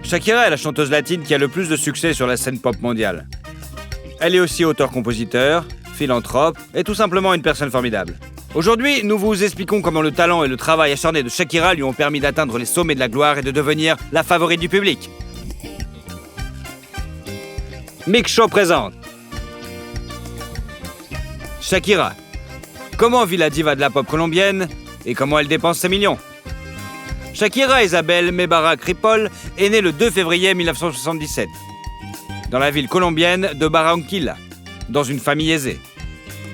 Shakira est la chanteuse latine qui a le plus de succès sur la scène pop mondiale. Elle est aussi auteur-compositeur, philanthrope et tout simplement une personne formidable. Aujourd'hui, nous vous expliquons comment le talent et le travail acharné de Shakira lui ont permis d'atteindre les sommets de la gloire et de devenir la favorite du public. Mix Show présente Shakira. Comment vit la diva de la pop colombienne et comment elle dépense ses millions? Shakira Isabel Mebarak Ripoll est née le 2 février 1977 dans la ville colombienne de Barranquilla, dans une famille aisée.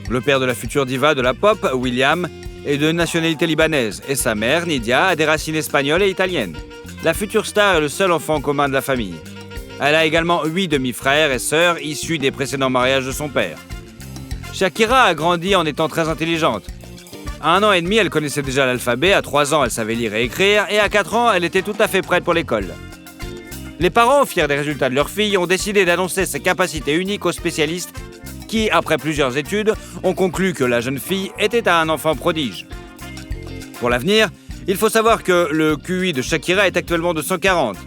Le père de la future diva de la pop, William, est de nationalité libanaise et sa mère, Nidia, a des racines espagnoles et italiennes. La future star est le seul enfant commun de la famille. Elle a également 8 demi-frères et sœurs issus des précédents mariages de son père. Shakira a grandi en étant très intelligente. À 1 an et demi, elle connaissait déjà l'alphabet, à 3 ans, elle savait lire et écrire, et à 4 ans, elle était tout à fait prête pour l'école. Les parents, fiers des résultats de leur fille, ont décidé d'annoncer ses capacités uniques aux spécialistes qui, après plusieurs études, ont conclu que la jeune fille était un enfant prodige. Pour l'avenir, il faut savoir que le QI de Shakira est actuellement de 140,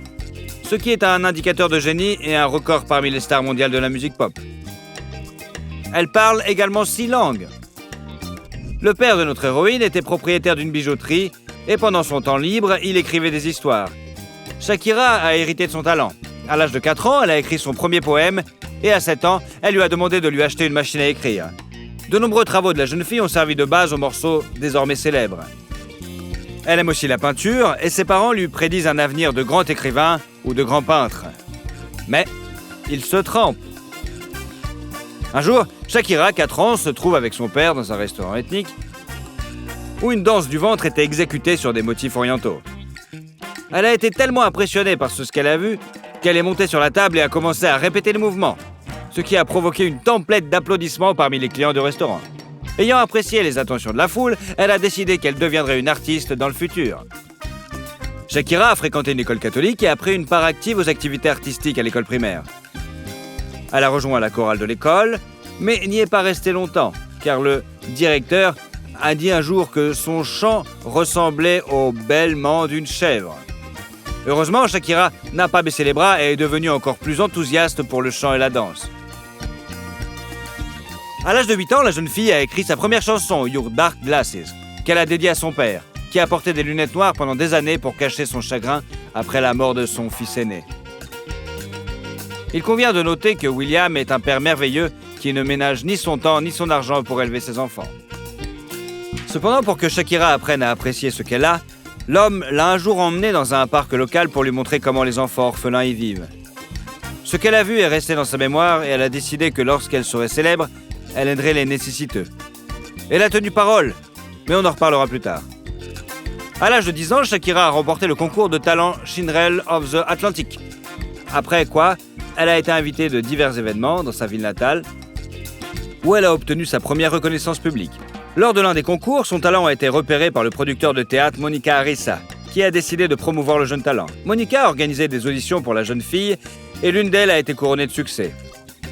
ce qui est un indicateur de génie et un record parmi les stars mondiales de la musique pop. Elle parle également 6 langues. Le père de notre héroïne était propriétaire d'une bijouterie et pendant son temps libre, il écrivait des histoires. Shakira a hérité de son talent. À l'âge de 4 ans, elle a écrit son premier poème et à 7 ans, elle lui a demandé de lui acheter une machine à écrire. De nombreux travaux de la jeune fille ont servi de base aux morceaux désormais célèbres. Elle aime aussi la peinture et ses parents lui prédisent un avenir de grand écrivain ou de grand peintre. Mais il se trompe. Un jour, Shakira, 4 ans, se trouve avec son père dans un restaurant ethnique où une danse du ventre était exécutée sur des motifs orientaux. Elle a été tellement impressionnée par ce qu'elle a vu qu'elle est montée sur la table et a commencé à répéter le mouvement, ce qui a provoqué une tempête d'applaudissements parmi les clients du restaurant. Ayant apprécié les attentions de la foule, elle a décidé qu'elle deviendrait une artiste dans le futur. Shakira a fréquenté une école catholique et a pris une part active aux activités artistiques à l'école primaire. Elle a rejoint la chorale de l'école, mais n'y est pas restée longtemps, car le directeur a dit un jour que son chant ressemblait au bêlement d'une chèvre. Heureusement, Shakira n'a pas baissé les bras et est devenue encore plus enthousiaste pour le chant et la danse. À l'âge de 8 ans, la jeune fille a écrit sa première chanson, Your Dark Glasses, qu'elle a dédiée à son père, qui a porté des lunettes noires pendant des années pour cacher son chagrin après la mort de son fils aîné. Il convient de noter que William est un père merveilleux qui ne ménage ni son temps ni son argent pour élever ses enfants. Cependant, pour que Shakira apprenne à apprécier ce qu'elle a, l'homme l'a un jour emmenée dans un parc local pour lui montrer comment les enfants orphelins y vivent. Ce qu'elle a vu est resté dans sa mémoire et elle a décidé que lorsqu'elle serait célèbre, elle aiderait les nécessiteux. Elle a tenu parole, mais on en reparlera plus tard. À l'âge de 10 ans, Shakira a remporté le concours de talent Cinderella of the Atlantic. Après quoi, elle a été invitée de divers événements dans sa ville natale, où elle a obtenu sa première reconnaissance publique. Lors de l'un des concours, son talent a été repéré par le producteur de théâtre Monica Arisa, qui a décidé de promouvoir le jeune talent. Monica a organisé des auditions pour la jeune fille et l'une d'elles a été couronnée de succès.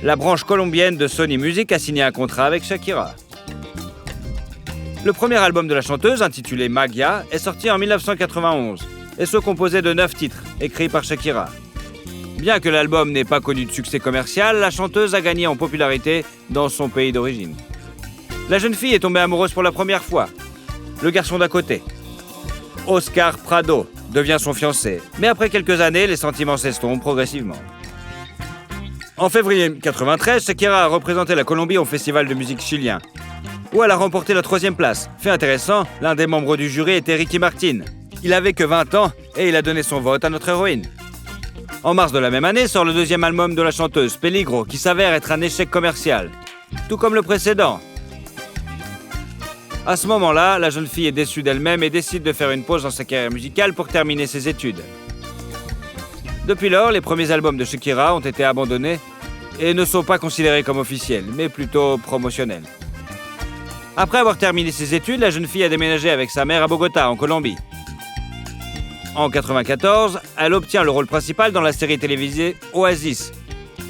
La branche colombienne de Sony Music a signé un contrat avec Shakira. Le premier album de la chanteuse, intitulé Magia, est sorti en 1991 et se composait de 9 titres, écrits par Shakira. Bien que l'album n'ait pas connu de succès commercial, la chanteuse a gagné en popularité dans son pays d'origine. La jeune fille est tombée amoureuse pour la première fois. Le garçon d'à côté, Oscar Prado, devient son fiancé. Mais après quelques années, les sentiments s'estompent progressivement. En février 1993, Shakira a représenté la Colombie au festival de musique chilien, où elle a remporté la 3e place. Fait intéressant, l'un des membres du jury était Ricky Martin. Il avait que 20 ans et il a donné son vote à notre héroïne. En mars de la même année sort le 2e album de la chanteuse, Peligro, qui s'avère être un échec commercial, tout comme le précédent. À ce moment-là, la jeune fille est déçue d'elle-même et décide de faire une pause dans sa carrière musicale pour terminer ses études. Depuis lors, les premiers albums de Shakira ont été abandonnés et ne sont pas considérés comme officiels, mais plutôt promotionnels. Après avoir terminé ses études, la jeune fille a déménagé avec sa mère à Bogota, en Colombie. En 1994, elle obtient le rôle principal dans la série télévisée Oasis,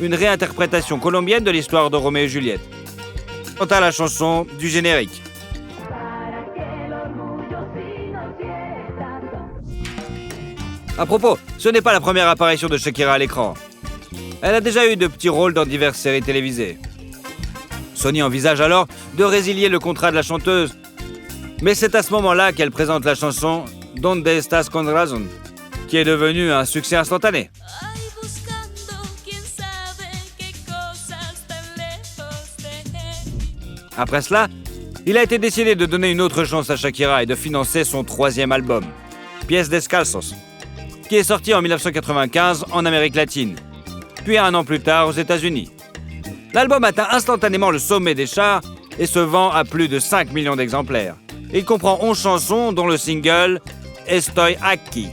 une réinterprétation colombienne de l'histoire de Roméo et Juliette. Quant à la chanson du générique. À propos, ce n'est pas la première apparition de Shakira à l'écran. Elle a déjà eu de petits rôles dans diverses séries télévisées. Sony envisage alors de résilier le contrat de la chanteuse. Mais c'est à ce moment-là qu'elle présente la chanson « Donde estás con razón », qui est devenue un succès instantané. Après cela, il a été décidé de donner une autre chance à Shakira et de financer son 3e album, Pies Descalzos, qui est sorti en 1995 en Amérique latine, puis 1 an plus tard aux États-Unis. L'album atteint instantanément le sommet des charts et se vend à plus de 5 millions d'exemplaires. Il comprend 11 chansons, dont le single « Estoy aquí ».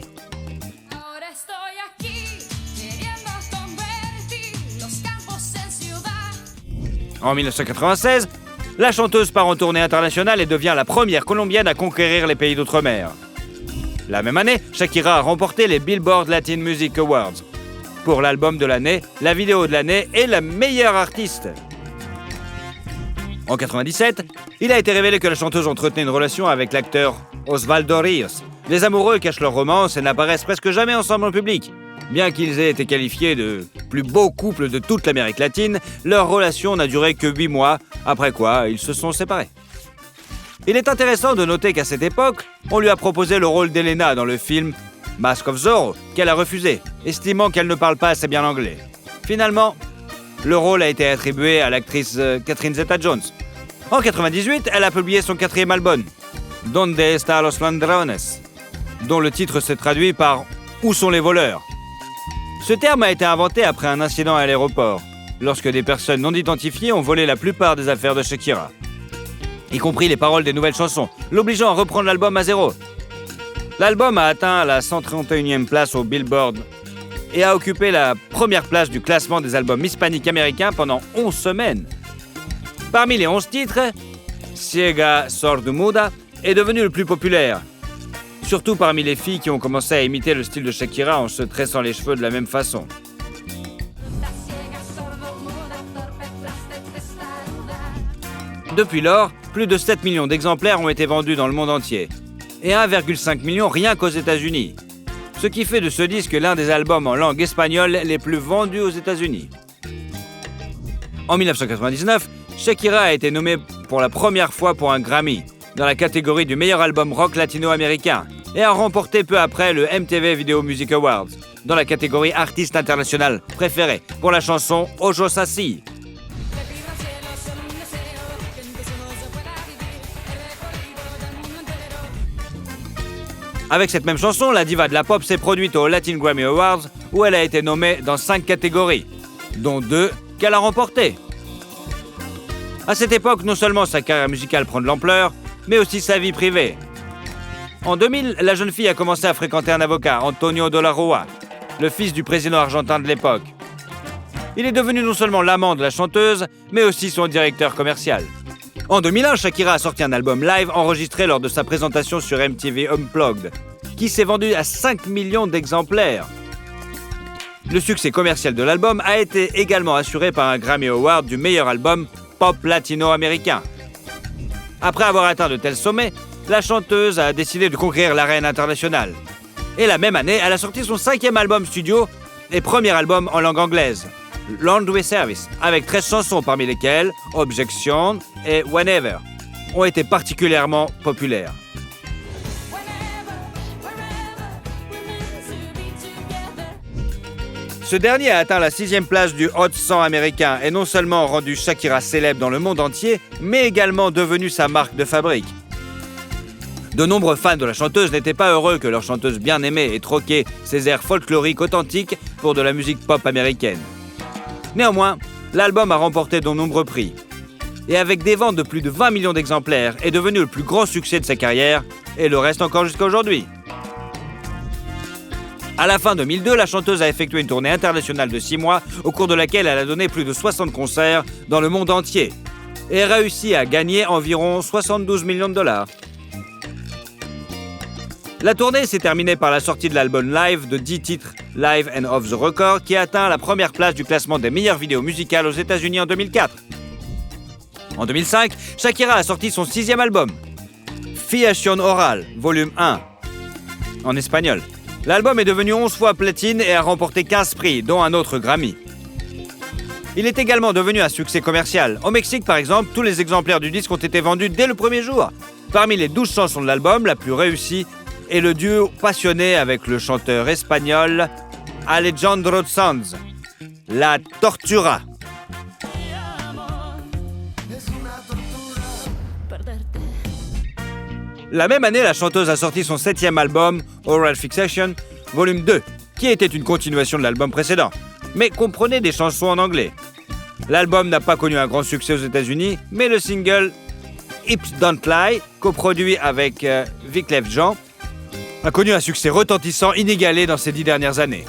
En 1996, la chanteuse part en tournée internationale et devient la première Colombienne à conquérir les pays d'outre-mer. La même année, Shakira a remporté les Billboard Latin Music Awards pour l'album de l'année, la vidéo de l'année et la meilleure artiste. En 1997, il a été révélé que la chanteuse entretenait une relation avec l'acteur Osvaldo Ríos. Les amoureux cachent leur romance et n'apparaissent presque jamais ensemble en public. Bien qu'ils aient été qualifiés de plus beaux couples de toute l'Amérique latine, leur relation n'a duré que 8 mois, après quoi ils se sont séparés. Il est intéressant de noter qu'à cette époque, on lui a proposé le rôle d'Elena dans le film Mask of Zorro, qu'elle a refusé, estimant qu'elle ne parle pas assez bien l'anglais. Finalement, le rôle a été attribué à l'actrice Catherine Zeta-Jones. En 1998, elle a publié son 4e album, Donde están los ladrones, dont le titre s'est traduit par « Où sont les voleurs ?». Ce terme a été inventé après un incident à l'aéroport, lorsque des personnes non identifiées ont volé la plupart des affaires de Shakira, y compris les paroles des nouvelles chansons, l'obligeant à reprendre l'album à zéro. L'album a atteint la 131e place au Billboard et a occupé la première place du classement des albums hispaniques américains pendant 11 semaines. Parmi les 11 titres, Ciega Sordomuda est devenu le plus populaire, surtout parmi les filles qui ont commencé à imiter le style de Shakira en se tressant les cheveux de la même façon. Depuis lors, plus de 7 millions d'exemplaires ont été vendus dans le monde entier, et 1,5 million rien qu'aux États-Unis, ce qui fait de ce disque l'un des albums en langue espagnole les plus vendus aux États-Unis. En 1999, Shakira a été nommée pour la première fois pour un Grammy, dans la catégorie du meilleur album rock latino-américain, et a remporté peu après le MTV Video Music Awards, dans la catégorie artiste international préféré, pour la chanson Ojo Sassi. Avec cette même chanson, la diva de la pop s'est produite aux Latin Grammy Awards, où elle a été nommée dans 5 catégories, dont 2 qu'elle a remportées. À cette époque, non seulement sa carrière musicale prend de l'ampleur, mais aussi sa vie privée. En 2000, la jeune fille a commencé à fréquenter un avocat, Antonio de la Rúa, le fils du président argentin de l'époque. Il est devenu non seulement l'amant de la chanteuse, mais aussi son directeur commercial. En 2001, Shakira a sorti un album live enregistré lors de sa présentation sur MTV Unplugged, qui s'est vendu à 5 millions d'exemplaires. Le succès commercial de l'album a été également assuré par un Grammy Award du meilleur album pop latino-américain. Après avoir atteint de tels sommets, la chanteuse a décidé de conquérir l'arène internationale. Et la même année, elle a sorti son 5e album studio et premier album en langue anglaise, Laundry Service, avec 13 chansons parmi lesquelles Objection et Whenever ont été particulièrement populaires. Ce dernier a atteint la 6e place du Hot 100 américain et non seulement rendu Shakira célèbre dans le monde entier, mais également devenu sa marque de fabrique. De nombreux fans de la chanteuse n'étaient pas heureux que leur chanteuse bien-aimée ait troqué ses airs folkloriques authentiques pour de la musique pop américaine. Néanmoins, l'album a remporté de nombreux prix et avec des ventes de plus de 20 millions d'exemplaires est devenu le plus grand succès de sa carrière et le reste encore jusqu'à aujourd'hui. À la fin 2002, la chanteuse a effectué une tournée internationale de 6 mois au cours de laquelle elle a donné plus de 60 concerts dans le monde entier et a réussi à gagner environ 72 millions de dollars. La tournée s'est terminée par la sortie de l'album live de 10 titres Live and Off the Record qui a atteint la première place du classement des meilleures vidéos musicales aux États-Unis en 2004. En 2005, Shakira a sorti son 6e album, Fiación Oral, volume 1, en espagnol, L'album est devenu 11 fois platine et a remporté 15 prix, dont un autre Grammy. Il est également devenu un succès commercial. Au Mexique, par exemple, tous les exemplaires du disque ont été vendus dès le premier jour. Parmi les 12 chansons de l'album, la plus réussie est le duo passionné avec le chanteur espagnol Alejandro Sanz, La Tortura. La même année, la chanteuse a sorti son 7e album, Oral Fixation, volume 2, qui était une continuation de l'album précédent, mais comprenait des chansons en anglais. L'album n'a pas connu un grand succès aux États-Unis, mais le single Hips Don't Lie, coproduit avec Wyclef Jean, a connu un succès retentissant inégalé dans ces 10 dernières années.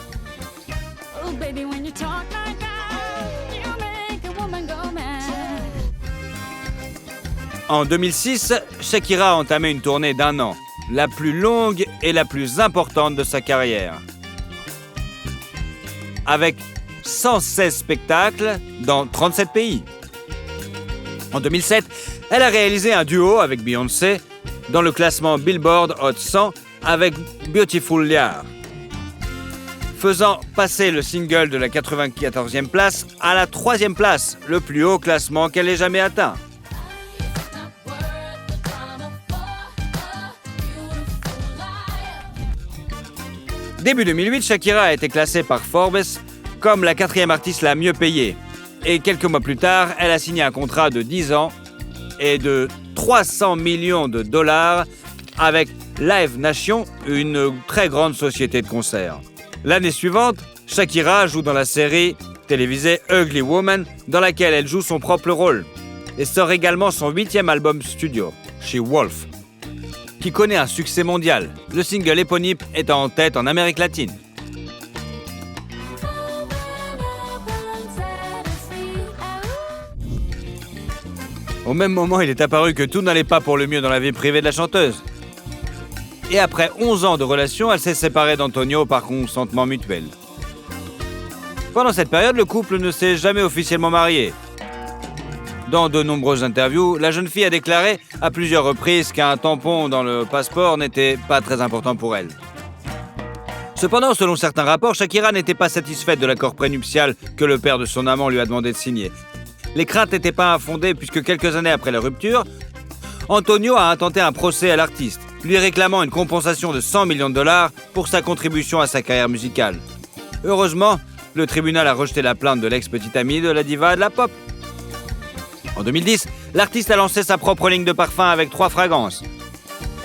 En 2006, Shakira a entamé une tournée d'1 an, la plus longue et la plus importante de sa carrière. Avec 116 spectacles dans 37 pays. En 2007, elle a réalisé un duo avec Beyoncé dans le classement Billboard Hot 100 avec Beautiful Liar, faisant passer le single de la 94e place à la 3e place, le plus haut classement qu'elle ait jamais atteint. Début 2008, Shakira a été classée par Forbes comme la 4e artiste la mieux payée. Et quelques mois plus tard, elle a signé un contrat de 10 ans et de 300 millions de dollars avec Live Nation, une très grande société de concerts. L'année suivante, Shakira joue dans la série télévisée Ugly Woman, dans laquelle elle joue son propre rôle, et sort également son 8e album studio, She Wolf, qui connaît un succès mondial, le single éponyme étant en tête en Amérique latine. Au même moment, il est apparu que tout n'allait pas pour le mieux dans la vie privée de la chanteuse. Et après 11 ans de relation, elle s'est séparée d'Antonio par consentement mutuel. Pendant cette période, le couple ne s'est jamais officiellement marié. Dans de nombreuses interviews, la jeune fille a déclaré à plusieurs reprises qu'un tampon dans le passeport n'était pas très important pour elle. Cependant, selon certains rapports, Shakira n'était pas satisfaite de l'accord prénuptial que le père de son amant lui a demandé de signer. Les craintes n'étaient pas infondées puisque quelques années après la rupture, Antonio a intenté un procès à l'artiste, lui réclamant une compensation de 100 millions de dollars pour sa contribution à sa carrière musicale. Heureusement, le tribunal a rejeté la plainte de l'ex-petite amie de la diva de la pop. En 2010, l'artiste a lancé sa propre ligne de parfum avec 3 fragrances.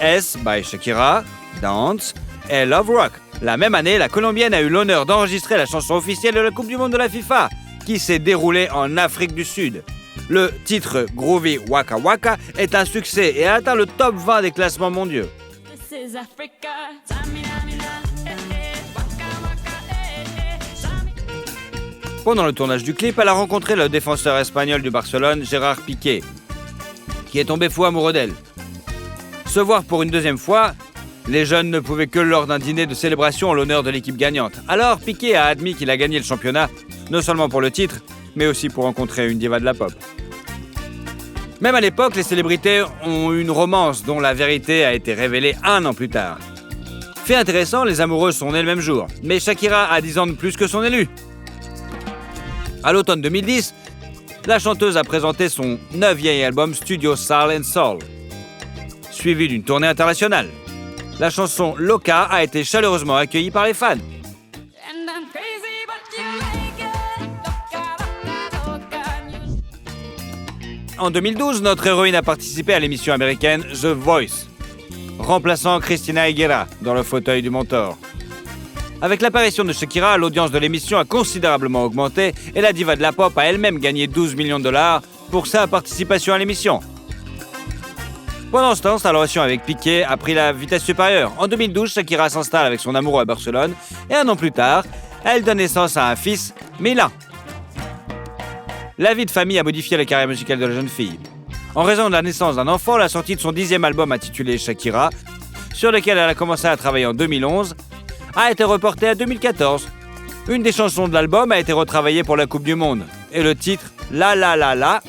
S by Shakira, Dance et Love Rock. La même année, la Colombienne a eu l'honneur d'enregistrer la chanson officielle de la Coupe du Monde de la FIFA, qui s'est déroulée en Afrique du Sud. Le titre Groovy Waka Waka est un succès et a atteint le top 20 des classements mondiaux. Pendant le tournage du clip, elle a rencontré le défenseur espagnol du Barcelone, Gérard Piqué, qui est tombé fou amoureux d'elle. Se voir pour une deuxième fois, les jeunes ne pouvaient que lors d'un dîner de célébration en l'honneur de l'équipe gagnante. Alors Piqué a admis qu'il a gagné le championnat, non seulement pour le titre, mais aussi pour rencontrer une diva de la pop. Même à l'époque, les célébrités ont eu une romance dont la vérité a été révélée 1 an plus tard. Fait intéressant, les amoureux sont nés le même jour, mais Shakira a 10 ans de plus que son élu. À l'automne 2010, la chanteuse a présenté son 9e album Studio Soul and Soul, suivi d'une tournée internationale. La chanson Loca a été chaleureusement accueillie par les fans. En 2012, notre héroïne a participé à l'émission américaine The Voice, remplaçant Christina Aguilera dans le fauteuil du mentor. Avec l'apparition de Shakira, l'audience de l'émission a considérablement augmenté et la diva de la pop a elle-même gagné 12 millions de dollars pour sa participation à l'émission. Pendant ce temps, sa relation avec Piqué a pris la vitesse supérieure. En 2012, Shakira s'installe avec son amoureux à Barcelone et 1 an plus tard, elle donne naissance à un fils, Milan. La vie de famille a modifié la carrière musicale de la jeune fille. En raison de la naissance d'un enfant, la sortie de son 10e album intitulé Shakira, sur lequel elle a commencé à travailler en 2011, a été reportée à 2014. Une des chansons de l'album a été retravaillée pour la Coupe du Monde. Et le titre La La La La,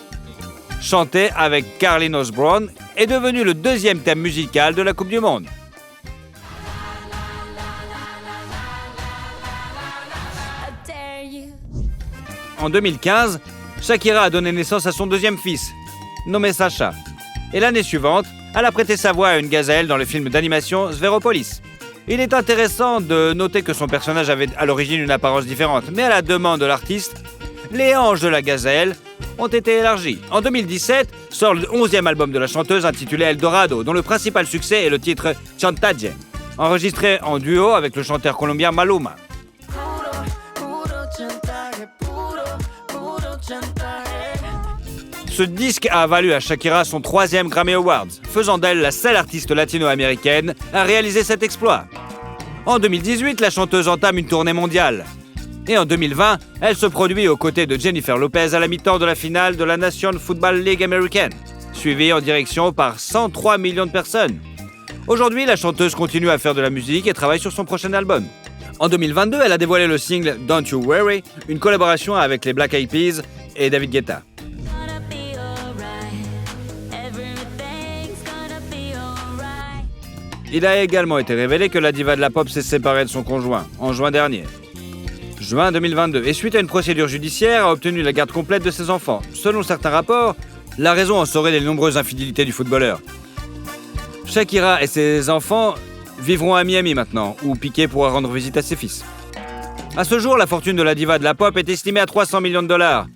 chanté avec Carlinhos Brown, est devenu le 2e thème musical de la Coupe du Monde. En 2015, Shakira a donné naissance à son deuxième fils, nommé Sacha. Et l'année suivante, elle a prêté sa voix à une gazelle dans le film d'animation Zveropolis. Il est intéressant de noter que son personnage avait à l'origine une apparence différente, mais à la demande de l'artiste, les hanches de la gazelle ont été élargies. En 2017, sort le 11e album de la chanteuse intitulé Eldorado, dont le principal succès est le titre Chantaje, enregistré en duo avec le chanteur colombien Maluma. Ce disque a valu à Shakira son 3e Grammy Awards, faisant d'elle la seule artiste latino-américaine à réaliser cet exploit. En 2018, la chanteuse entame une tournée mondiale. Et en 2020, elle se produit aux côtés de Jennifer Lopez à la mi-temps de la finale de la National Football League américaine, suivie en direction par 103 millions de personnes. Aujourd'hui, la chanteuse continue à faire de la musique et travaille sur son prochain album. En 2022, elle a dévoilé le single Don't You Worry, une collaboration avec les Black Eyed Peas et David Guetta. Il a également été révélé que la diva de la pop s'est séparée de son conjoint, en juin dernier. Juin 2022, et suite à une procédure judiciaire, a obtenu la garde complète de ses enfants. Selon certains rapports, la raison en serait les nombreuses infidélités du footballeur. Shakira et ses enfants vivront à Miami maintenant, où Piqué pourra rendre visite à ses fils. À ce jour, la fortune de la diva de la pop est estimée à 300 millions de dollars,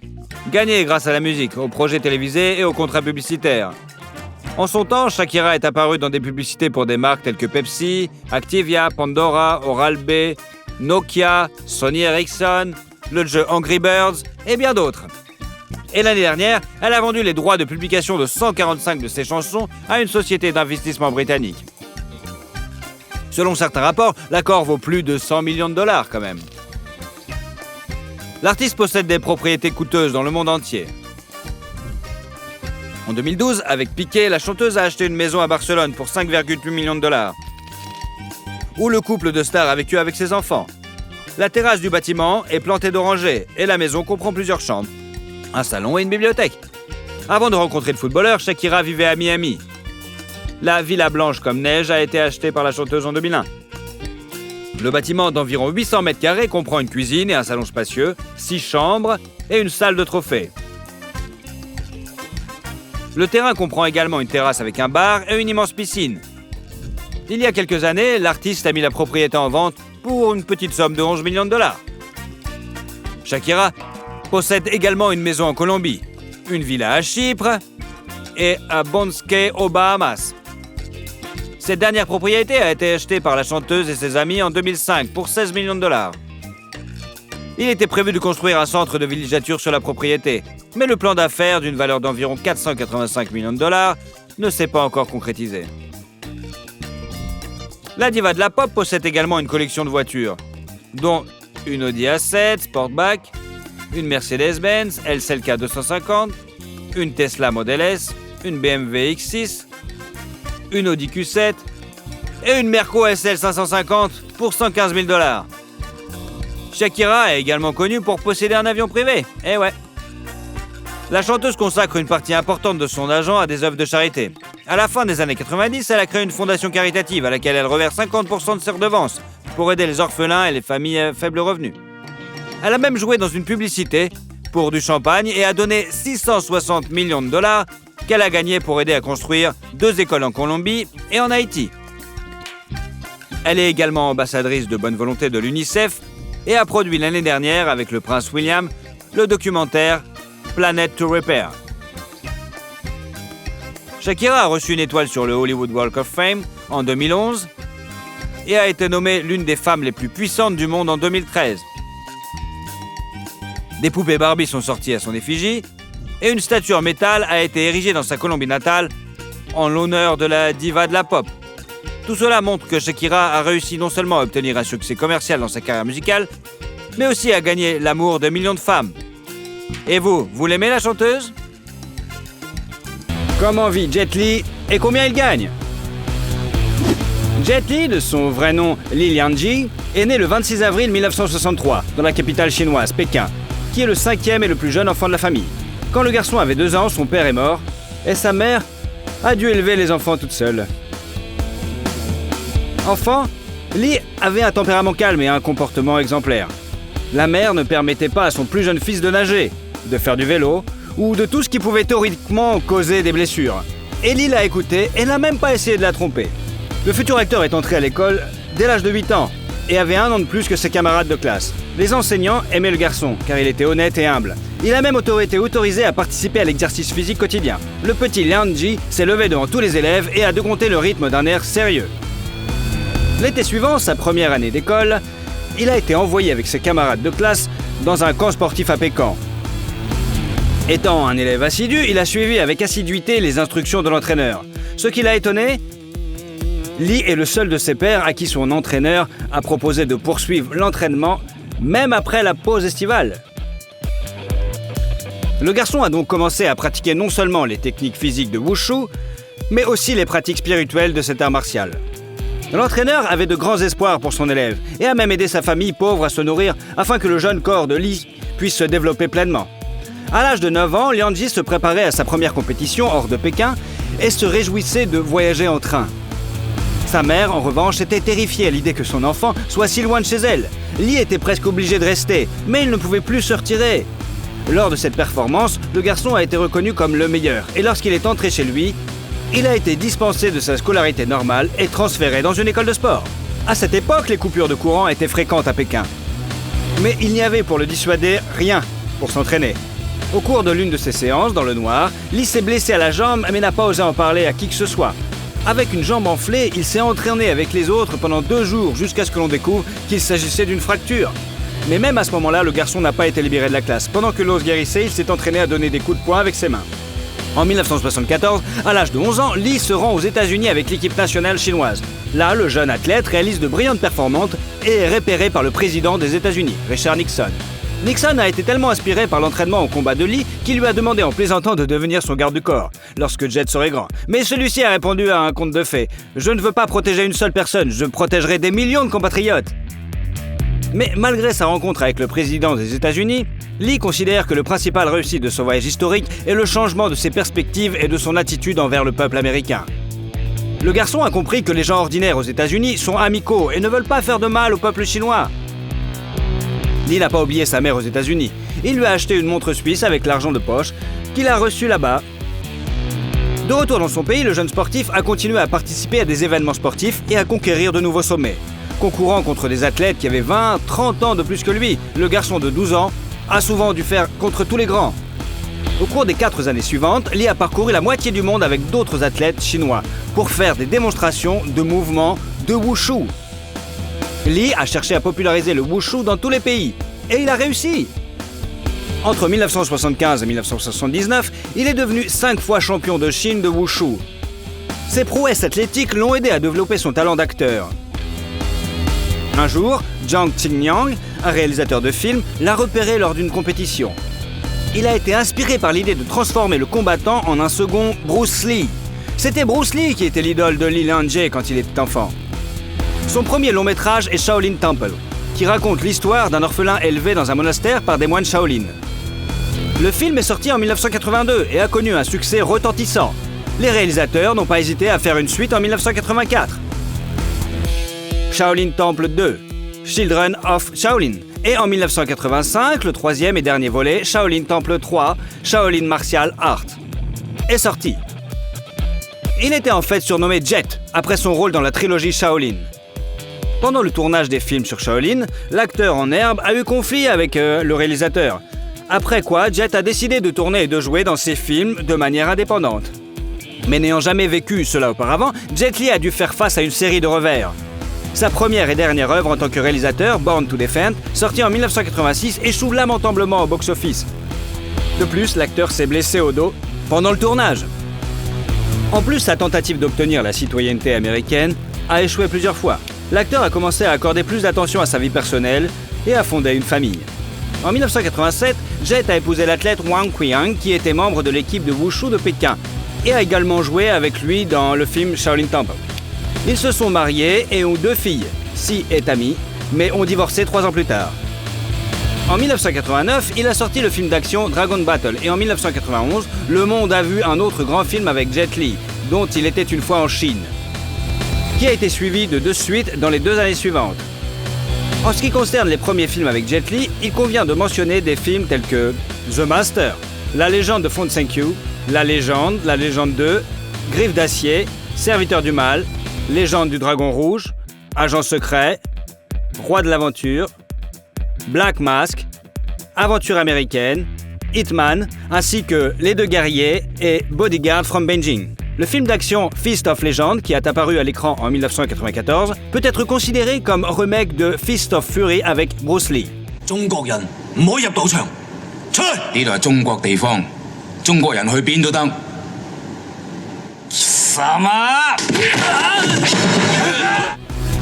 gagnée grâce à la musique, aux projets télévisés et aux contrats publicitaires. En son temps, Shakira est apparue dans des publicités pour des marques telles que Pepsi, Activia, Pandora, Oral-B, Nokia, Sony Ericsson, le jeu Angry Birds et bien d'autres. Et l'année dernière, elle a vendu les droits de publication de 145 de ses chansons à une société d'investissement britannique. Selon certains rapports, l'accord vaut plus de 100 millions de dollars quand même. L'artiste possède des propriétés coûteuses dans le monde entier. En 2012, avec Piqué, la chanteuse a acheté une maison à Barcelone pour 5,8 millions de dollars, où le couple de stars a vécu avec ses enfants. La terrasse du bâtiment est plantée d'orangers et la maison comprend plusieurs chambres, un salon et une bibliothèque. Avant de rencontrer le footballeur, Shakira vivait à Miami. La villa blanche comme neige a été achetée par la chanteuse en 2001. Le bâtiment d'environ 800 mètres carrés comprend une cuisine et un salon spacieux, 6 chambres et une salle de trophées. Le terrain comprend également une terrasse avec un bar et une immense piscine. Il y a quelques années, l'artiste a mis la propriété en vente pour une petite somme de 11 millions de dollars. Shakira possède également une maison en Colombie, une villa à Chypre et à Bonske aux Bahamas. Cette dernière propriété a été achetée par la chanteuse et ses amis en 2005 pour 16 millions de dollars. Il était prévu de construire un centre de villégiature sur la propriété, mais le plan d'affaires d'une valeur d'environ 485 millions de dollars ne s'est pas encore concrétisé. La diva de la pop possède également une collection de voitures, dont une Audi A7 Sportback, une Mercedes-Benz SLK 250, une Tesla Model S, une BMW X6, une Audi Q7 et une Merco SL 550 pour 115 000 dollars. Shakira est également connue pour posséder un avion privé. Eh ouais. La chanteuse consacre une partie importante de son argent à des œuvres de charité. À la fin des années 90, elle a créé une fondation caritative à laquelle elle reverse 50% de ses redevances pour aider les orphelins et les familles à faible revenu. Elle a même joué dans une publicité pour du champagne et a donné 660 millions de dollars qu'elle a gagné pour aider à construire 2 écoles en Colombie et en Haïti. Elle est également ambassadrice de bonne volonté de l'UNICEF et a produit l'année dernière avec le prince William le documentaire Planet to Repair. Shakira a reçu une étoile sur le Hollywood Walk of Fame en 2011 et a été nommée l'une des femmes les plus puissantes du monde en 2013. Des poupées Barbie sont sorties à son effigie et une statue en métal a été érigée dans sa Colombie natale en l'honneur de la diva de la pop. Tout cela montre que Shakira a réussi non seulement à obtenir un succès commercial dans sa carrière musicale, mais aussi à gagner l'amour de millions de femmes. Et vous l'aimez la chanteuse ? Comment vit Jet Li et combien il gagne ? Jet Li, de son vrai nom Li Lianji, est né le 26 avril 1963 dans la capitale chinoise, Pékin, qui est le 5e et le plus jeune enfant de la famille. Quand le garçon avait 2 ans, son père est mort et sa mère a dû élever les enfants toute seule. Enfant, Li avait un tempérament calme et un comportement exemplaire. La mer ne permettait pas à son plus jeune fils de nager, de faire du vélo ou de tout ce qui pouvait théoriquement causer des blessures. Et Lee l'a écouté et n'a même pas essayé de la tromper. Le futur acteur est entré à l'école dès l'âge de 8 ans et avait 1 an de plus que ses camarades de classe. Les enseignants aimaient le garçon car il était honnête et humble. Il a même été autorisé à participer à l'exercice physique quotidien. Le petit Liang-ji s'est levé devant tous les élèves et a décompté le rythme d'un air sérieux. L'été suivant, sa première année d'école, il a été envoyé avec ses camarades de classe dans un camp sportif à Pékin. Étant un élève assidu, il a suivi avec assiduité les instructions de l'entraîneur. Ce qui l'a étonné, Lee est le seul de ses pairs à qui son entraîneur a proposé de poursuivre l'entraînement même après la pause estivale. Le garçon a donc commencé à pratiquer non seulement les techniques physiques de Wushu, mais aussi les pratiques spirituelles de cet art martial. L'entraîneur avait de grands espoirs pour son élève et a même aidé sa famille pauvre à se nourrir afin que le jeune corps de Lee puisse se développer pleinement. À l'âge de 9 ans, Liang-ji se préparait à sa première compétition hors de Pékin et se réjouissait de voyager en train. Sa mère, en revanche, était terrifiée à l'idée que son enfant soit si loin de chez elle. Lee était presque obligé de rester, mais il ne pouvait plus se retirer. Lors de cette performance, le garçon a été reconnu comme le meilleur et lorsqu'il est entré chez lui, il a été dispensé de sa scolarité normale et transféré dans une école de sport. À cette époque, les coupures de courant étaient fréquentes à Pékin. Mais il n'y avait pour le dissuader rien pour s'entraîner. Au cours de l'une de ses séances, dans le noir, Lee s'est blessé à la jambe mais n'a pas osé en parler à qui que ce soit. Avec une jambe enflée, il s'est entraîné avec les autres pendant 2 jours jusqu'à ce que l'on découvre qu'il s'agissait d'une fracture. Mais même à ce moment-là, le garçon n'a pas été libéré de la classe. Pendant que l'os guérissait, il s'est entraîné à donner des coups de poing avec ses mains. En 1974, à l'âge de 11 ans, Lee se rend aux États-Unis avec l'équipe nationale chinoise. Là, le jeune athlète réalise de brillantes performances et est repéré par le président des États-Unis, Richard Nixon. Nixon a été tellement inspiré par l'entraînement au combat de Lee qu'il lui a demandé en plaisantant de devenir son garde du corps, lorsque Jet serait grand. Mais celui-ci a répondu à un conte de fées. « Je ne veux pas protéger une seule personne, je protégerai des millions de compatriotes !» Mais malgré sa rencontre avec le président des États-Unis, Lee considère que le principal réussite de son voyage historique est le changement de ses perspectives et de son attitude envers le peuple américain. Le garçon a compris que les gens ordinaires aux États-Unis sont amicaux et ne veulent pas faire de mal au peuple chinois. Lee n'a pas oublié sa mère aux États-Unis. Il lui a acheté une montre suisse avec l'argent de poche qu'il a reçu là-bas. De retour dans son pays, le jeune sportif a continué à participer à des événements sportifs et à conquérir de nouveaux sommets. Concourant contre des athlètes qui avaient 20, 30 ans de plus que lui, le garçon de 12 ans a souvent dû faire contre tous les grands. Au cours des 4 années suivantes, Lee a parcouru la moitié du monde avec d'autres athlètes chinois pour faire des démonstrations de mouvements de Wushu. Lee a cherché à populariser le Wushu dans tous les pays, et il a réussi. Entre 1975 et 1979, il est devenu 5 fois champion de Chine de Wushu. Ses prouesses athlétiques l'ont aidé à développer son talent d'acteur. Un jour, Zhang Xingyang, un réalisateur de films, l'a repéré lors d'une compétition. Il a été inspiré par l'idée de transformer le combattant en un second Bruce Lee. C'était Bruce Lee qui était l'idole de Lee Liang-ji quand il était enfant. Son premier long métrage est Shaolin Temple, qui raconte l'histoire d'un orphelin élevé dans un monastère par des moines Shaolin. Le film est sorti en 1982 et a connu un succès retentissant. Les réalisateurs n'ont pas hésité à faire une suite en 1984. Shaolin Temple 2, Children of Shaolin. Et en 1985, le 3e et dernier volet, Shaolin Temple 3, Shaolin Martial Art, est sorti. Il était en fait surnommé Jet, après son rôle dans la trilogie Shaolin. Pendant le tournage des films sur Shaolin, l'acteur en herbe a eu conflit avec le réalisateur. Après quoi, Jet a décidé de tourner et de jouer dans ses films de manière indépendante. Mais n'ayant jamais vécu cela auparavant, Jet Li a dû faire face à une série de revers. Sa première et dernière œuvre en tant que réalisateur, Born to Defend, sortie en 1986, échoue lamentablement au box-office. De plus, l'acteur s'est blessé au dos pendant le tournage. En plus, sa tentative d'obtenir la citoyenneté américaine a échoué plusieurs fois. L'acteur a commencé à accorder plus d'attention à sa vie personnelle et a fondé une famille. En 1987, Jet a épousé l'athlète Wang Qiang, qui était membre de l'équipe de Wushu de Pékin, et a également joué avec lui dans le film Shaolin Temple. Ils se sont mariés et ont 2 filles, Si et Tammy, mais ont divorcé 3 ans plus tard. En 1989, il a sorti le film d'action Dragon Battle, et en 1991, le monde a vu un autre grand film avec Jet Li, dont il était une fois en Chine, qui a été suivi de 2 suites dans les 2 années suivantes. En ce qui concerne les premiers films avec Jet Li, il convient de mentionner des films tels que The Master, La légende de Fong Sang-kyu, La légende 2, Griffes d'acier, Serviteur du mal, Légende du dragon rouge, Agent secret, Roi de l'aventure, Black Mask, Aventure américaine, Hitman, ainsi que Les deux guerriers et Bodyguard from Beijing. Le film d'action Fist of Legend, qui est apparu à l'écran en 1994, peut être considéré comme remake de Fist of Fury avec Bruce Lee. 中國人唔可以入賭場，出去！呢度係中國地方，中國人去邊都得。什麼？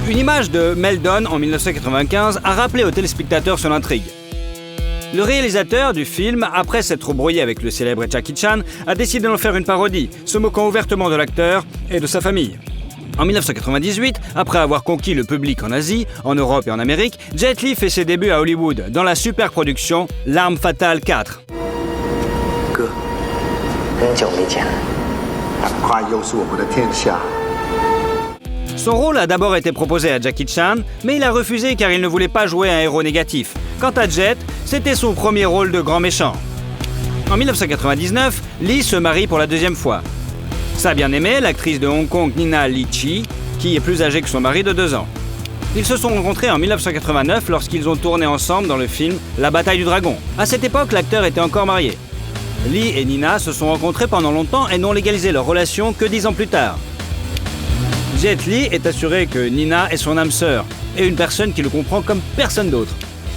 Une image de Meldon en 1995 a rappelé aux téléspectateurs son intrigue. Le réalisateur du film, après s'être brouillé avec le célèbre Jackie Chan, a décidé d'en faire une parodie, se moquant ouvertement de l'acteur et de sa famille. En 1998, après avoir conquis le public en Asie, en Europe et en Amérique, Jet Li fait ses débuts à Hollywood dans la super-production L'Arme Fatale 4. 哥，很久没见了。很快又是我们的天下。 Son rôle a d'abord été proposé à Jackie Chan, mais il a refusé car il ne voulait pas jouer un héros négatif. Quant à Jet, c'était son premier rôle de grand méchant. En 1999, Lee se marie pour la deuxième fois. Sa bien-aimée, l'actrice de Hong Kong Nina Lee-Chi, qui est plus âgée que son mari de 2 ans. Ils se sont rencontrés en 1989 lorsqu'ils ont tourné ensemble dans le film La bataille du dragon. À cette époque, l'acteur était encore marié. Lee et Nina se sont rencontrés pendant longtemps et n'ont légalisé leur relation que 10 ans plus tard. Jet Li est assuré que Nina est son âme sœur et une personne qui le comprend comme personne d'autre.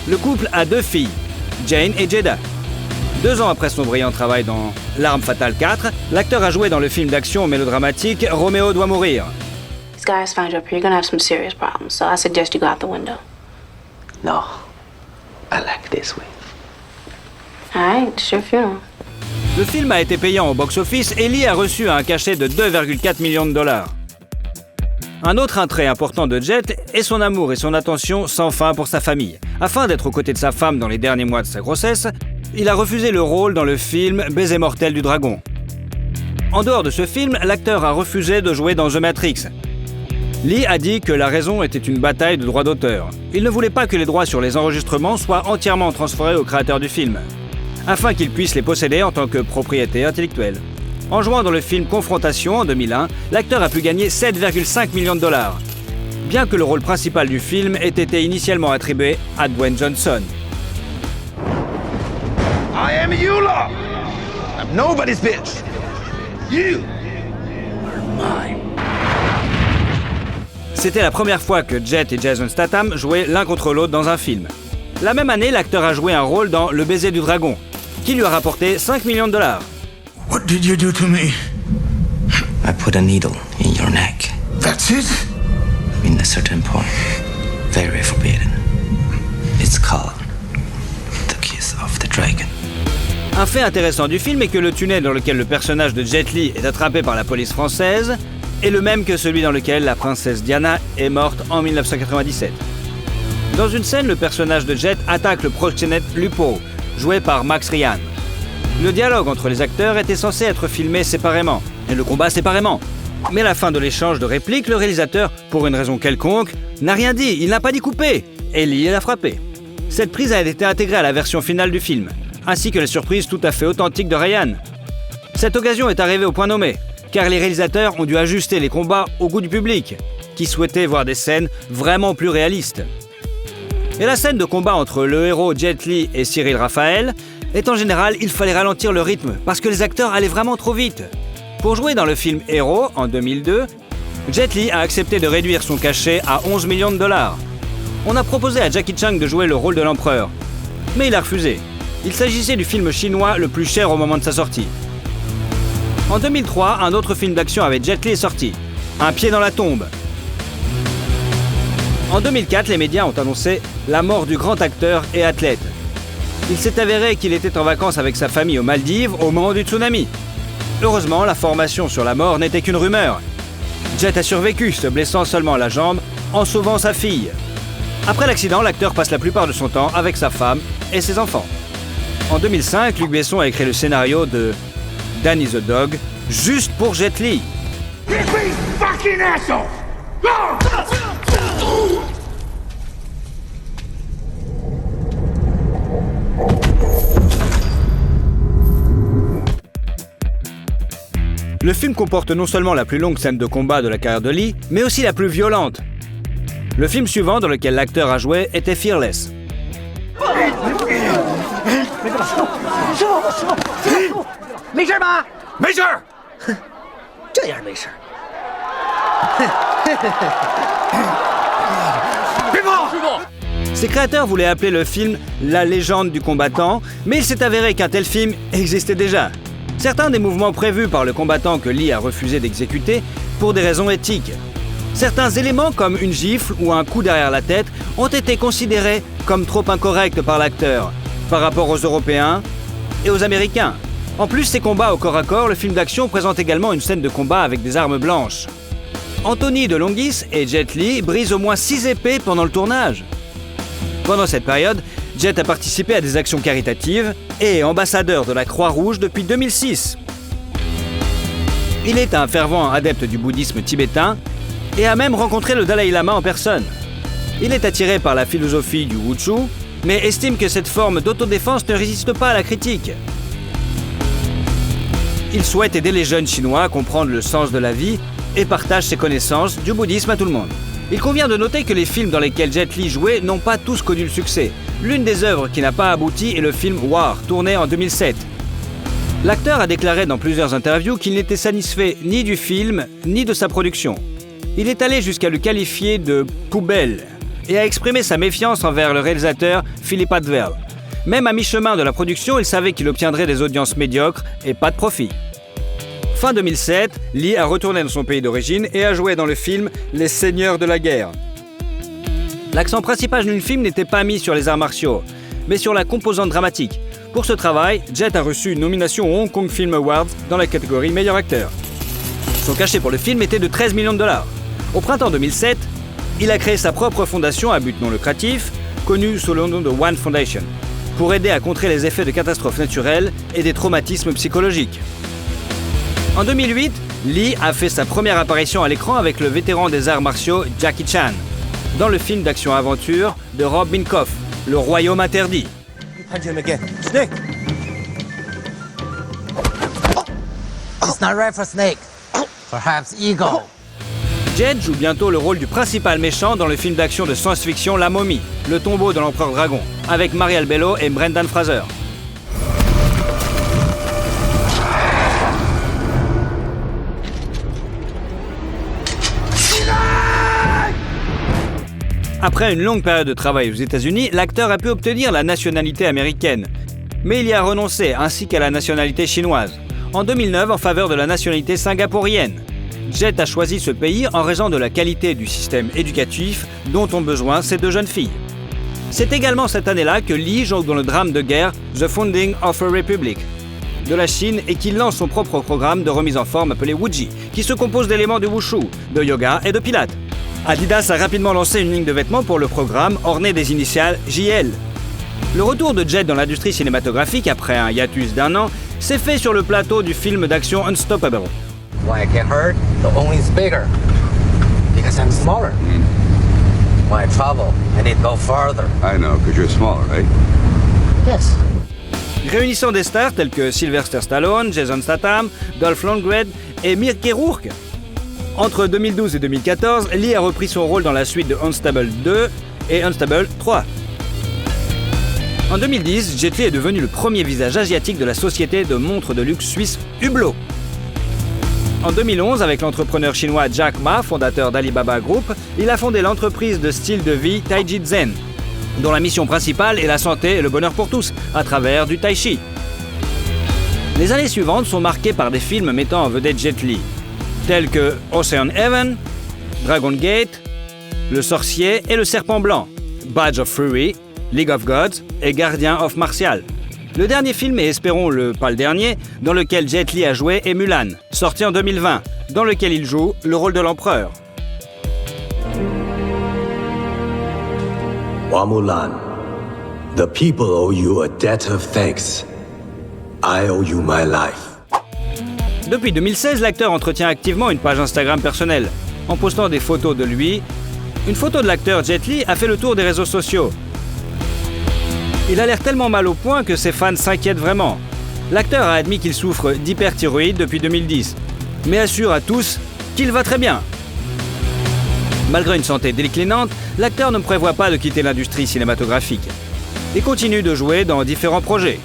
Le couple a 2 filles, Jane et Jada. 2 ans après son brillant travail dans L'Arme Fatale 4, l'acteur a joué dans le film d'action mélodramatique Roméo doit mourir. These guys found you up here, you're gonna have some serious problems, so I suggest you go out the window. No, I like it this way. Alright, it's your funeral. Le film a été payant au box-office et Lee a reçu un cachet de 2,4 millions de dollars. Un autre attrait important de Jet est son amour et son attention sans fin pour sa famille. Afin d'être aux côtés de sa femme dans les derniers mois de sa grossesse, il a refusé le rôle dans le film Baiser mortel du dragon. En dehors de ce film, l'acteur a refusé de jouer dans The Matrix. Lee a dit que la raison était une bataille de droits d'auteur. Il ne voulait pas que les droits sur les enregistrements soient entièrement transférés au créateur du film, afin qu'il puisse les posséder en tant que propriété intellectuelle. En jouant dans le film Confrontation en 2001, l'acteur a pu gagner 7,5 millions de dollars, bien que le rôle principal du film ait été initialement attribué à Dwayne Johnson. I am Eula. I'm nobody's bitch. You are mine. C'était la première fois que Jet et Jason Statham jouaient l'un contre l'autre dans un film. La même année, l'acteur a joué un rôle dans Le baiser du dragon, qui lui a rapporté 5 millions de dollars. What did you do to me? I put a needle in your neck. That's it? In a certain point. Very forbidden. It's called the kiss of the dragon. Un fait intéressant du film est que le tunnel dans lequel le personnage de Jet Li est attrapé par la police française est le même que celui dans lequel la princesse Diana est morte en 1997. Dans une scène, le personnage de Jet attaque le proxénète Lupo, joué par Max Ryan. Le dialogue entre les acteurs était censé être filmé séparément, et le combat séparément. Mais à la fin de l'échange de répliques, le réalisateur, pour une raison quelconque, n'a rien dit, il n'a pas dit couper, et Lee l'a frappé. Cette prise a été intégrée à la version finale du film, ainsi que la surprise tout à fait authentique de Ryan. Cette occasion est arrivée au point nommé, car les réalisateurs ont dû ajuster les combats au goût du public, qui souhaitait voir des scènes vraiment plus réalistes. Et la scène de combat entre le héros Jet Li et Cyril Raphaël est en général, il fallait ralentir le rythme, parce que les acteurs allaient vraiment trop vite. Pour jouer dans le film Héros, en 2002, Jet Li a accepté de réduire son cachet à 11 millions de dollars. On a proposé à Jackie Chan de jouer le rôle de l'empereur, mais il a refusé. Il s'agissait du film chinois le plus cher au moment de sa sortie. En 2003, un autre film d'action avec Jet Li est sorti, Un pied dans la tombe. En 2004, les médias ont annoncé la mort du grand acteur et athlète. Il s'est avéré qu'il était en vacances avec sa famille aux Maldives au moment du tsunami. Heureusement, l'information sur la mort n'était qu'une rumeur. Jet a survécu, se blessant seulement la jambe en sauvant sa fille. Après l'accident, l'acteur passe la plupart de son temps avec sa femme et ses enfants. En 2005, Luc Besson a écrit le scénario de Danny the Dog juste pour Jet Li. Le film comporte non seulement la plus longue scène de combat de la carrière de Lee, mais aussi la plus violente. Le film suivant dans lequel l'acteur a joué était Fearless. Ses créateurs voulaient appeler le film « La légende du combattant », mais il s'est avéré qu'un tel film existait déjà. Certains des mouvements prévus par le combattant que Lee a refusé d'exécuter pour des raisons éthiques. Certains éléments comme une gifle ou un coup derrière la tête ont été considérés comme trop incorrects par l'acteur par rapport aux Européens et aux Américains. En plus, ces combats au corps à corps, le film d'action présente également une scène de combat avec des armes blanches. Anthony DeLonghi et Jet Li brisent au moins 6 épées pendant le tournage. Pendant cette période, Jet a participé à des actions caritatives et est ambassadeur de la Croix-Rouge depuis 2006. Il est un fervent adepte du bouddhisme tibétain et a même rencontré le Dalai Lama en personne. Il est attiré par la philosophie du Wushu, mais estime que cette forme d'autodéfense ne résiste pas à la critique. Il souhaite aider les jeunes Chinois à comprendre le sens de la vie et partage ses connaissances du bouddhisme à tout le monde. Il convient de noter que les films dans lesquels Jet Li jouait n'ont pas tous connu le succès. L'une des œuvres qui n'a pas abouti est le film War, tourné en 2007. L'acteur a déclaré dans plusieurs interviews qu'il n'était satisfait ni du film, ni de sa production. Il est allé jusqu'à le qualifier de « poubelle » et a exprimé sa méfiance envers le réalisateur Philip Atwell. Même à mi-chemin de la production, il savait qu'il obtiendrait des audiences médiocres et pas de profit. Fin 2007, Lee a retourné dans son pays d'origine et a joué dans le film « Les Seigneurs de la Guerre ». L'accent principal du film n'était pas mis sur les arts martiaux, mais sur la composante dramatique. Pour ce travail, Jet a reçu une nomination au Hong Kong Film Awards dans la catégorie meilleur acteur. Son cachet pour le film était de 13 millions de dollars. Au printemps 2007, il a créé sa propre fondation à but non lucratif, connue sous le nom de One Foundation, pour aider à contrer les effets de catastrophes naturelles et des traumatismes psychologiques. En 2008, Lee a fait sa première apparition à l'écran avec le vétéran des arts martiaux Jackie Chan, dans le film d'action-aventure de Rob Minkoff, Le Royaume Interdit. It's not right for snake. Perhaps eagle. Jet joue bientôt le rôle du principal méchant dans le film d'action de science-fiction La Momie, Le tombeau de l'empereur dragon, avec Marielle Bello et Brendan Fraser. Après une longue période de travail aux États-Unis, l'acteur a pu obtenir la nationalité américaine. Mais il y a renoncé, ainsi qu'à la nationalité chinoise. En 2009, en faveur de la nationalité singapourienne. Jet a choisi ce pays en raison de la qualité du système éducatif dont ont besoin ces deux jeunes filles. C'est également cette année-là que Lee joue dans le drame de guerre The Founding of a Republic de la Chine et qu'il lance son propre programme de remise en forme appelé Wuji, qui se compose d'éléments de wushu, de yoga et de pilates. Adidas a rapidement lancé une ligne de vêtements pour le programme ornée des initiales JL. Le retour de Jet dans l'industrie cinématographique après un hiatus d'1 an s'est fait sur le plateau du film d'action Unstoppable. When I get hurt, the only is bigger. Because I'm smaller. When I travel, I need to go farther. I know, because you're smaller, right? Yes. Réunissant des stars tels que Sylvester Stallone, Jason Statham, Dolph Lundgren et Mickey Rourke. Entre 2012 et 2014, Lee a repris son rôle dans la suite de Unstable 2 et Unstable 3. En 2010, Jet Li est devenu le premier visage asiatique de la société de montres de luxe suisse Hublot. En 2011, avec l'entrepreneur chinois Jack Ma, fondateur d'Alibaba Group, il a fondé l'entreprise de style de vie Taiji Zen, dont la mission principale est la santé et le bonheur pour tous, à travers du tai chi. Les années suivantes sont marquées par des films mettant en vedette Jet Li, tels que Ocean Heaven, Dragon Gate, Le Sorcier et Le Serpent Blanc, Badge of Fury, League of Gods et Guardian of Martial. Le dernier film, et espérons pas le dernier, dans lequel Jet Li a joué est Mulan, sorti en 2020, dans lequel il joue le rôle de l'empereur. Hua Mulan, the people owe you a debt of thanks. I owe you my life. Depuis 2016, l'acteur entretient activement une page Instagram personnelle, en postant des photos de lui. Une photo de l'acteur Jet Li a fait le tour des réseaux sociaux. Il a l'air tellement mal au point que ses fans s'inquiètent vraiment. L'acteur a admis qu'il souffre d'hyperthyroïde depuis 2010. mais assure à tous qu'il va très bien. Malgré une santé déclinante, l'acteur ne prévoit pas de quitter l'industrie cinématographique et continue de jouer dans différents projets.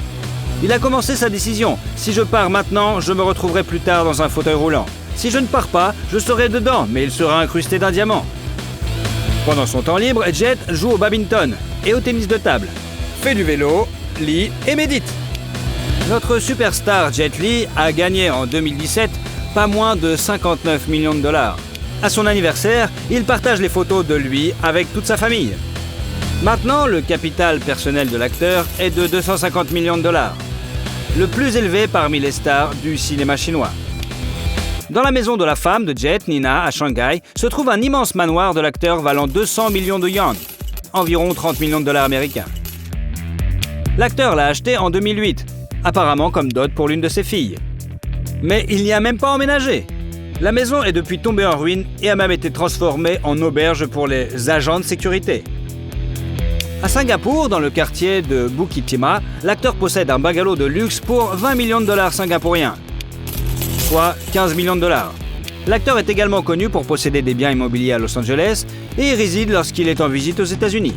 Il a commencé sa décision. Si je pars maintenant, je me retrouverai plus tard dans un fauteuil roulant. Si je ne pars pas, je serai dedans, mais il sera incrusté d'un diamant. Pendant son temps libre, Jet joue au badminton et au tennis de table, fait du vélo, lit et médite. Notre superstar Jet Li a gagné en 2017 pas moins de 59 millions de dollars. À son anniversaire, il partage les photos de lui avec toute sa famille. Maintenant, le capital personnel de l'acteur est de 250 millions de dollars, le plus élevé parmi les stars du cinéma chinois. Dans la maison de la femme de Jet, Nina, à Shanghai, se trouve un immense manoir de l'acteur valant 200 millions de yuan, environ 30 millions de dollars américains. L'acteur l'a acheté en 2008, apparemment comme dot pour l'une de ses filles. Mais il n'y a même pas emménagé. La maison est depuis tombée en ruine et a même été transformée en auberge pour les agents de sécurité. À Singapour, dans le quartier de Bukit Timah, l'acteur possède un bungalow de luxe pour 20 millions de dollars singapouriens, soit 15 millions de dollars. L'acteur est également connu pour posséder des biens immobiliers à Los Angeles et y réside lorsqu'il est en visite aux États-Unis.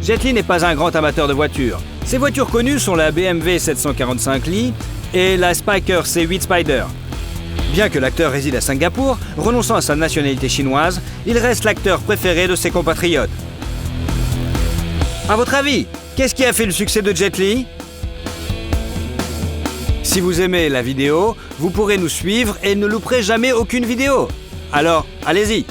Jet Li n'est pas un grand amateur de voitures. Ses voitures connues sont la BMW 745 Li et la Spyker C8 Spider. Bien que l'acteur réside à Singapour, renonçant à sa nationalité chinoise, il reste l'acteur préféré de ses compatriotes. À votre avis, qu'est-ce qui a fait le succès de Jet Li ? Si vous aimez la vidéo, vous pourrez nous suivre et ne louperez jamais aucune vidéo. Alors, allez-y!